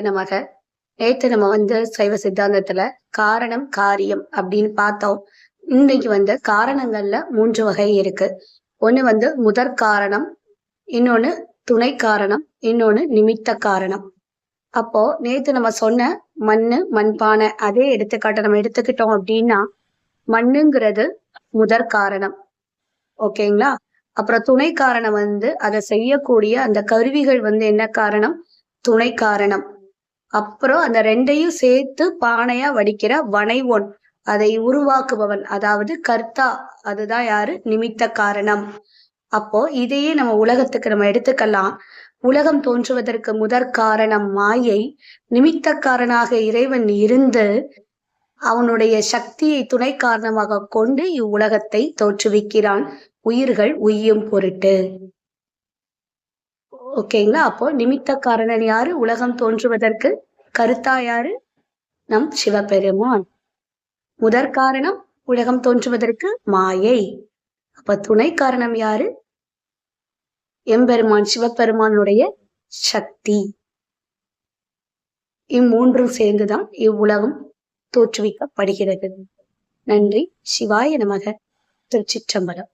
நமக. நேத்து நம்ம சைவ சித்தாந்தத்துல காரணம் காரியம் அப்படின்னு பார்த்தோம். இன்னைக்கு காரணங்கள்ல 3 வகை இருக்கு. ஒண்ணு முதற் காரணம், இன்னொன்னு துணை காரணம், இன்னொன்னு நிமித்த காரணம். அப்போ நேத்து நம்ம சொன்ன மண்ணு மண்பானை அதே எடுத்துக்காட்ட நம்ம எடுத்துக்கிட்டோம் அப்படின்னா, மண்ணுங்கிறது முதற் காரணம். ஓகேங்களா? அப்புறம் துணை காரணம் அதை செய்யக்கூடிய அந்த கருவிகள் என்ன காரணம்? துணை காரணம். அப்புறம் அந்த 2யும் சேர்த்து பானையா வடிக்கிற வனைவோன், அதை உருவாக்குபவன், அதாவது கர்த்தா, அதுதான் யாரு? நிமித்த காரணம். அப்போ இதையே நம்ம உலகத்துக்கு நம்ம எடுத்துக்கலாம். உலகம் தோன்றுவதற்கு முதற் காரணம் மாயை, நிமித்த காரணாக இறைவன் இருந்து அவனுடைய சக்தியை துணை காரணமாக கொண்டு இவ்வுலகத்தை தோற்றுவிக்கிறான், உயிர்கள் உய்யும் பொருட்டு. ஓகேங்களா? அப்போ நிமித்த காரணன் யாரு? உலகம் தோன்றுவதற்கு. கருத்தா யாரு? நம் சிவபெருமான். முதற் காரணம் உலகம் தோன்றுவதற்கு மாயை. அப்ப துணை காரணம் யாரு? எம்பெருமான் சிவபெருமானுடைய சக்தி. இம்மூன்றும் சேர்ந்துதான் இவ்வுலகம் தோற்றுவிக்கப்படுகிறது. நன்றி. சிவாய நமக. திருச்சிற்றம்பலம்.